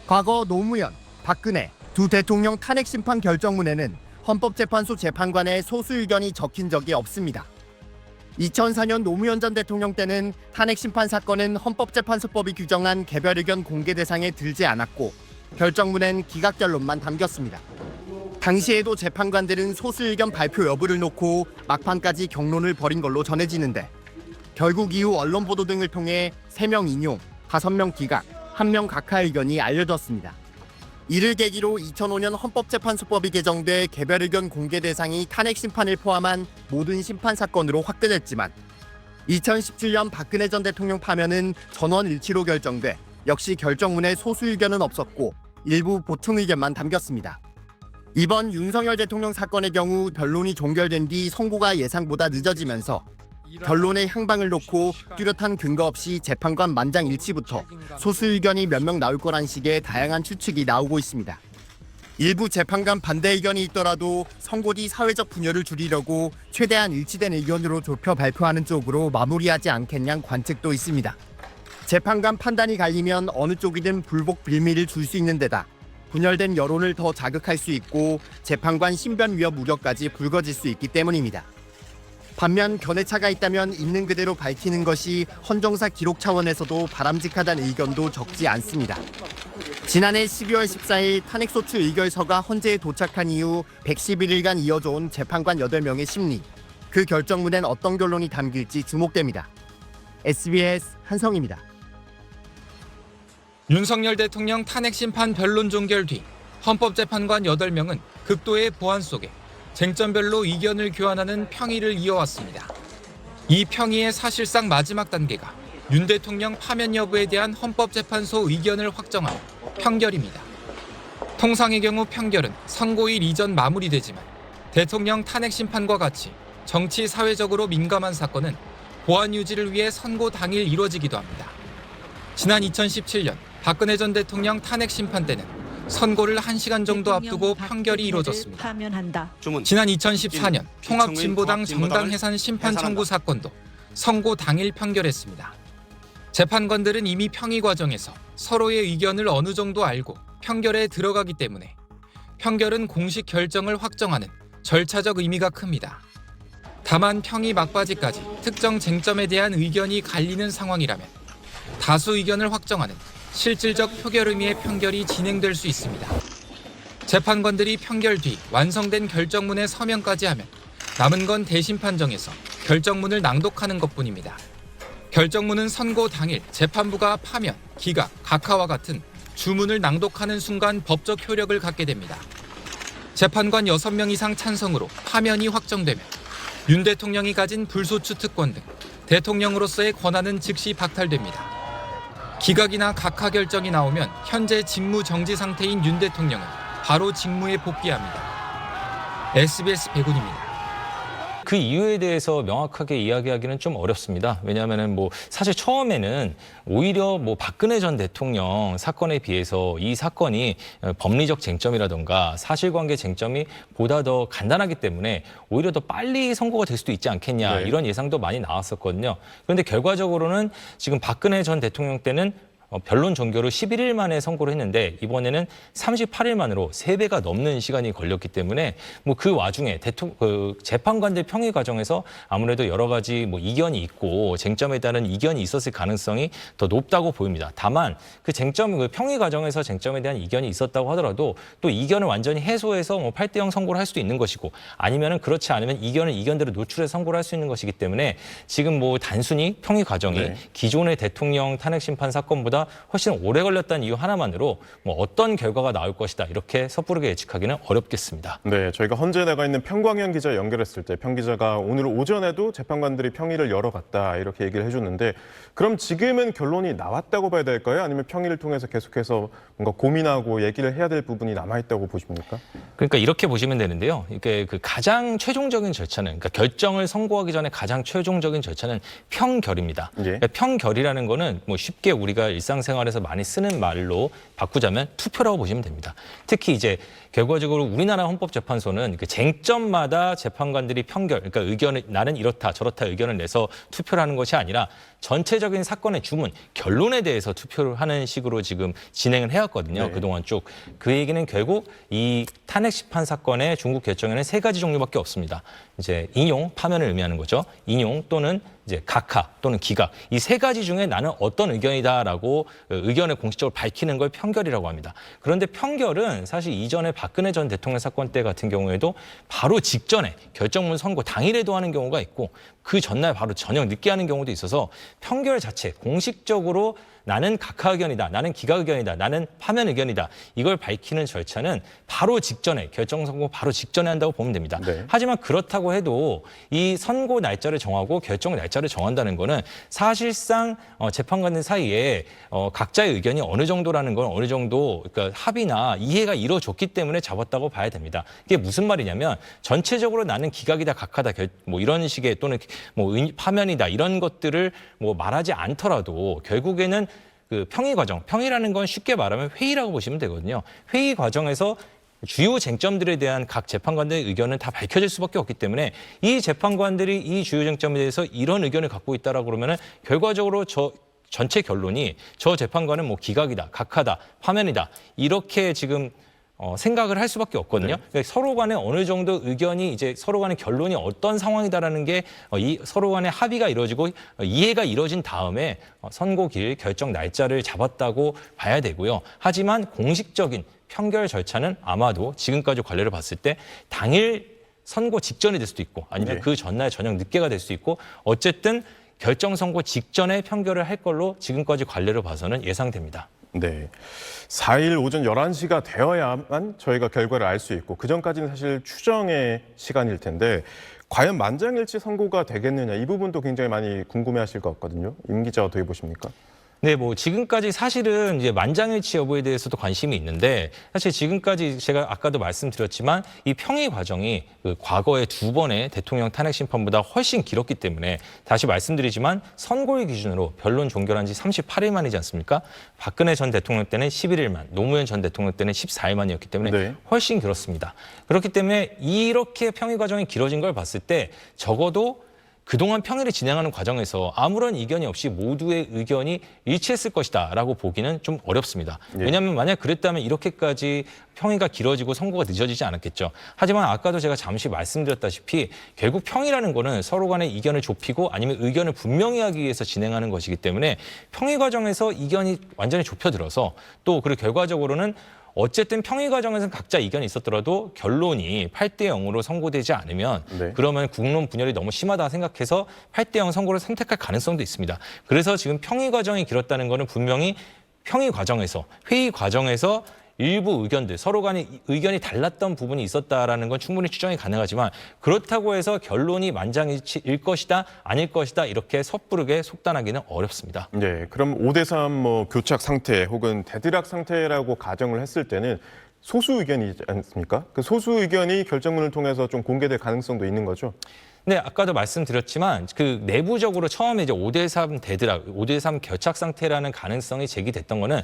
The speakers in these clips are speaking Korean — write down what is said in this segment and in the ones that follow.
과거 노무현, 박근혜 두 대통령 탄핵 심판 결정문에는 헌법재판소 재판관의 소수 의견이 적힌 적이 없습니다. 2004년 노무현 전 대통령 때는 탄핵 심판 사건은 헌법재판소법이 규정한 개별 의견 공개 대상에 들지 않았고 결정문엔 기각결론만 담겼습니다. 당시에도 재판관들은 소수 의견 발표 여부를 놓고 막판까지 격론을 벌인 걸로 전해지는데 결국 이후 언론 보도 등을 통해 3명 인용, 5명 기각, 1명 각하 의견이 알려졌습니다. 이를 계기로 2005년 헌법재판소법이 개정돼 개별 의견 공개 대상이 탄핵 심판을 포함한 모든 심판 사건으로 확대됐지만 2017년 박근혜 전 대통령 파면은 전원 일치로 결정돼 역시 결정문에 소수 의견은 없었고 일부 보충 의견만 담겼습니다. 이번 윤석열 대통령 사건의 경우 변론이 종결된 뒤 선고가 예상보다 늦어지면서 결론의 향방을 놓고 뚜렷한 근거 없이 재판관 만장일치부터 소수 의견이 몇 명 나올 거란 식의 다양한 추측이 나오고 있습니다. 일부 재판관 반대 의견이 있더라도 선고 뒤 사회적 분열을 줄이려고 최대한 일치된 의견으로 좁혀 발표하는 쪽으로 마무리하지 않겠냐는 관측도 있습니다. 재판관 판단이 갈리면 어느 쪽이든 불복 빌미를 줄 수 있는 데다 분열된 여론을 더 자극할 수 있고 재판관 신변 위협 우려까지 불거질 수 있기 때문입니다. 반면 견해차가 있다면 있는 그대로 밝히는 것이 헌정사 기록 차원에서도 바람직하다는 의견도 적지 않습니다. 지난해 12월 14일 탄핵소추 의결서가 헌재에 도착한 이후 111일간 이어져온 재판관 8명의 심리, 그 결정문엔 어떤 결론이 담길지 주목됩니다. SBS 한성입니다. 윤석열 대통령 탄핵 심판 변론 종결 뒤 헌법재판관 8명은 극도의 보안 속에 쟁점별로 의견을 교환하는 평의를 이어왔습니다. 이 평의의 사실상 마지막 단계가 윤 대통령 파면 여부에 대한 헌법재판소 의견을 확정하는 평결입니다. 통상의 경우 평결은 선고일 이전 마무리되지만 대통령 탄핵 심판과 같이 정치 사회적으로 민감한 사건은 보안 유지를 위해 선고 당일 이뤄지기도 합니다. 지난 2017년 박근혜 전 대통령 탄핵 심판 때는 선고를 1시간 정도 앞두고 판결이 이뤄졌습니다. 지난 2014년 통합진보당 정당 해산 심판 청구 사건도 선고 당일 판결했습니다. 재판관들은 이미 평의 과정에서 서로의 의견을 어느 정도 알고 판결에 들어가기 때문에 판결은 공식 결정을 확정하는 절차적 의미가 큽니다. 다만 평의 막바지까지 특정 쟁점에 대한 의견이 갈리는 상황이라면 다수 의견을 확정하는 실질적 표결 의미의 판결이 진행될 수 있습니다. 재판관들이 판결 뒤 완성된 결정문에 서명까지 하면 남은 건 대심판정에서 결정문을 낭독하는 것뿐입니다. 결정문은 선고 당일 재판부가 파면, 기각, 각하와 같은 주문을 낭독하는 순간 법적 효력을 갖게 됩니다. 재판관 6명 이상 찬성으로 파면이 확정되면 윤 대통령이 가진 불소추 특권 등 대통령으로서의 권한은 즉시 박탈됩니다. 기각이나 각하 결정이 나오면 현재 직무 정지 상태인 윤 대통령은 바로 직무에 복귀합니다. SBS 백운입니다. 그 이유에 대해서 명확하게 이야기하기는 좀 어렵습니다. 왜냐하면 사실 처음에는 오히려 박근혜 전 대통령 사건에 비해서 이 사건이 법리적 쟁점이라던가 사실관계 쟁점이 보다 더 간단하기 때문에 오히려 더 빨리 선고가 될 수도 있지 않겠냐 이런 예상도 많이 나왔었거든요. 그런데 결과적으로는 지금 박근혜 전 대통령 때는 변론 종결 후 11일 만에 선고를 했는데 이번에는 38일 만으로 3배가 넘는 시간이 걸렸기 때문에 그 와중에 재판관들 평의 과정에서 아무래도 여러 가지 이견이 있고 쟁점에 따른 이견이 있었을 가능성이 더 높다고 보입니다. 다만 그 평의 과정에서 쟁점에 대한 이견이 있었다고 하더라도 또 이견을 완전히 해소해서 8대0 선고를 할 수도 있는 것이고 아니면은 그렇지 않으면 이견을 이견대로 노출해 선고를 할 수 있는 것이기 때문에 지금 단순히 평의 과정이 기존의 대통령 탄핵 심판 사건보다 훨씬 오래 걸렸다는 이유 하나만으로 어떤 결과가 나올 것이다 이렇게 섣부르게 예측하기는 어렵겠습니다. 네, 저희가 헌재에 나가 있는 평광현 기자 연결했을 때 평 기자가 오늘 오전에도 재판관들이 평의를 열어갔다 이렇게 얘기를 해줬는데 그럼 지금은 결론이 나왔다고 봐야 될까요? 아니면 평의를 통해서 계속해서 뭔가 고민하고 얘기를 해야 될 부분이 남아있다고 보십니까? 그러니까 이렇게 보시면 되는데요. 이게 가장 최종적인 절차는 그러니까 결정을 선고하기 전에 가장 최종적인 절차는 평결입니다. 그러니까 평결이라는 거는 쉽게 우리가 일상생활에서 많이 쓰는 말로 바꾸자면 투표라고 보시면 됩니다. 특히 이제 결과적으로 우리나라 헌법재판소는 그 쟁점마다 재판관들이 평결, 그러니까 의견을 나는 이렇다 저렇다 의견을 내서 투표를 하는 것이 아니라 전체적인 사건의 주문, 결론에 대해서 투표를 하는 식으로 지금 진행을 해왔거든요. 네. 그동안 쭉. 그 얘기는 결국 이 탄핵 심판 사건의 중국 결정에는 세 가지 종류밖에 없습니다. 이제 인용, 파면을 의미하는 거죠. 인용 또는 이제 각하 또는 기각. 이 세 가지 중에 나는 어떤 의견이다라고 의견을 공식적으로 밝히는 걸 편결이라고 합니다. 그런데 편결은 사실 이전에 박근혜 전 대통령 사건 때 같은 경우에도 바로 직전에 결정문 선고 당일에도 하는 경우가 있고 그 전날 바로 저녁 늦게 하는 경우도 있어서 편결 자체 공식적으로 나는 각하 의견이다, 나는 기각 의견이다, 나는 파면 의견이다. 이걸 밝히는 절차는 바로 직전에 결정 선고 바로 직전에 한다고 보면 됩니다. 네. 하지만 그렇다고 해도 이 선고 날짜를 정하고 결정 날짜를 정한다는 거는 사실상 재판관들 사이에 각자의 의견이 어느 정도라는 건 어느 정도 그러니까 합의나 이해가 이루어졌기 때문에 잡았다고 봐야 됩니다. 이게 무슨 말이냐면 전체적으로 나는 기각이다, 각하다, 뭐 이런 식의 또는 뭐 파면이다 이런 것들을 뭐 말하지 않더라도 결국에는 그 평의 과정, 평의라는 건 쉽게 말하면 회의라고 보시면 되거든요. 회의 과정에서 주요 쟁점들에 대한 각 재판관들의 의견은 다 밝혀질 수밖에 없기 때문에 이 재판관들이 이 주요 쟁점에 대해서 이런 의견을 갖고 있다라고 그러면은 결과적으로 전체 결론이 저 재판관은 뭐 기각이다, 각하다, 파면이다 이렇게 지금 생각을 할 수밖에 없거든요. 네. 그러니까 서로 간에 어느 정도 의견이 이제 서로 간의 결론이 어떤 상황이다라는 게 서로 간의 합의가 이루어지고 이해가 이루어진 다음에 선고길 결정 날짜를 잡았다고 봐야 되고요. 하지만 공식적인 편결 절차는 아마도 지금까지 관례를 봤을 때 당일 선고 직전이 될 수도 있고 아니면 네. 그 전날 저녁 늦게가 될 수 있고 어쨌든 결정 선고 직전에 편결을 할 걸로 지금까지 관례를 봐서는 예상됩니다. 네. 4일 오전 11시가 되어야만 저희가 결과를 알 수 있고 그전까지는 사실 추정의 시간일 텐데 과연 만장일치 선고가 되겠느냐 이 부분도 굉장히 많이 궁금해하실 것 같거든요. 임 기자 어떻게 보십니까? 네, 뭐 지금까지 사실은 이제 만장일치 여부에 대해서도 관심이 있는데 사실 지금까지 제가 아까도 말씀드렸지만 이 평의 과정이 그 과거의 두 번의 대통령 탄핵 심판보다 훨씬 길었기 때문에 다시 말씀드리지만 선고일 기준으로 변론 종결한 지 38일 만이지 않습니까? 박근혜 전 대통령 때는 11일 만, 노무현 전 대통령 때는 14일 만이었기 때문에 네. 훨씬 길었습니다. 그렇기 때문에 이렇게 평의 과정이 길어진 걸 봤을 때 적어도 그동안 평의를 진행하는 과정에서 아무런 이견이 없이 모두의 의견이 일치했을 것이다라고 보기는 좀 어렵습니다. 예. 왜냐하면 만약 그랬다면 이렇게까지 평의가 길어지고 선고가 늦어지지 않았겠죠. 하지만 아까도 제가 잠시 말씀드렸다시피 결국 평의라는 거는 서로 간의 이견을 좁히고 아니면 의견을 분명히 하기 위해서 진행하는 것이기 때문에 평의 과정에서 이견이 완전히 좁혀들어서 또 그리고 결과적으로는 어쨌든 평의 과정에서는 각자 이견이 있었더라도 결론이 8대 0으로 선고되지 않으면 네. 그러면 국론 분열이 너무 심하다 생각해서 8대 0 선고를 선택할 가능성도 있습니다. 그래서 지금 평의 과정이 길었다는 거는 분명히 평의 과정에서 회의 과정에서 일부 의견들 서로 간에 의견이 달랐던 부분이 있었다라는 건 충분히 추정이 가능하지만 그렇다고 해서 결론이 만장일치일 것이다 아닐 것이다 이렇게 섣부르게 속단하기는 어렵습니다. 네. 그럼 5대3 뭐 교착 상태 혹은 대드락 상태라고 가정을 했을 때는 소수 의견이지 않습니까? 그 소수 의견이 결정문을 통해서 좀 공개될 가능성도 있는 거죠? 네, 아까도 말씀드렸지만 그 내부적으로 처음에 이제 5대3 대드락, 5대3 결착 상태라는 가능성이 제기됐던 거는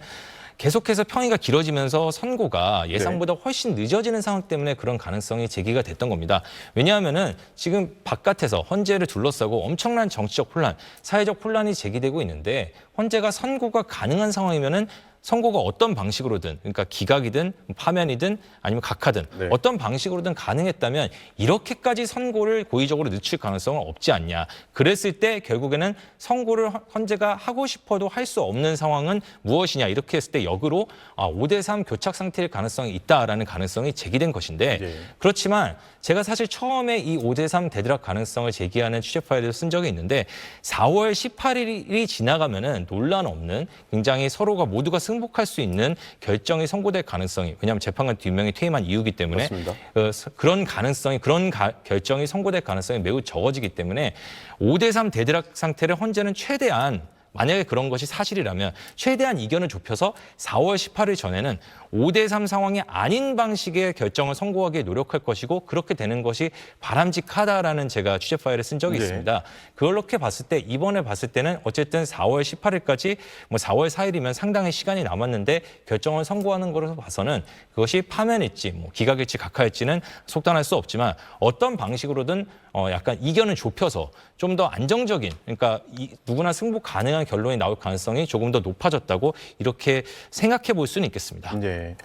계속해서 평의가 길어지면서 선고가 예상보다 훨씬 늦어지는 상황 때문에 그런 가능성이 제기가 됐던 겁니다. 왜냐하면은 지금 바깥에서 헌재를 둘러싸고 엄청난 정치적 혼란, 사회적 혼란이 제기되고 있는데 헌재가 선고가 가능한 상황이면은 선고가 어떤 방식으로든 그러니까 기각이든 파면이든 아니면 각하든 네. 어떤 방식으로든 가능했다면 이렇게까지 선고를 고의적으로 늦출 가능성은 없지 않냐. 그랬을 때 결국에는 선고를 헌재가 하고 싶어도 할 수 없는 상황은 무엇이냐. 이렇게 했을 때 역으로 5대3 교착 상태일 가능성이 있다라는 가능성이 제기된 것인데 네. 그렇지만 제가 사실 처음에 이 5대3 대드락 가능성을 제기하는 취재 파일을 쓴 적이 있는데 4월 18일이 지나가면은 논란 없는 굉장히 서로가 모두가 승복할 수 있는 결정이 선고될 가능성이 왜냐하면 재판관 2명이 퇴임한 이유이기 때문에 맞습니다. 그런 가능성이 결정이 선고될 가능성이 매우 적어지기 때문에 5대3 대드락 상태를 헌재는 최대한 만약에 그런 것이 사실이라면 최대한 이견을 좁혀서 4월 18일 전에는 5대3 상황이 아닌 방식의 결정을 선고하기에 노력할 것이고 그렇게 되는 것이 바람직하다라는 제가 취재 파일을 쓴 적이 네. 있습니다. 그렇게 봤을 때 이번에 봤을 때는 어쨌든 4월 18일까지 4월 4일이면 상당히 시간이 남았는데 결정을 선고하는 것으로 봐서는 그것이 파면일지 기각일지 각하일지는 속단할 수 없지만 어떤 방식으로든 약간 이견을 좁혀서 좀 더 안정적인 그러니까 누구나 승부 가능한 결론이 나올 가능성이 조금 더 높아졌다고 이렇게 생각해 볼 수는 있겠습니다. 네.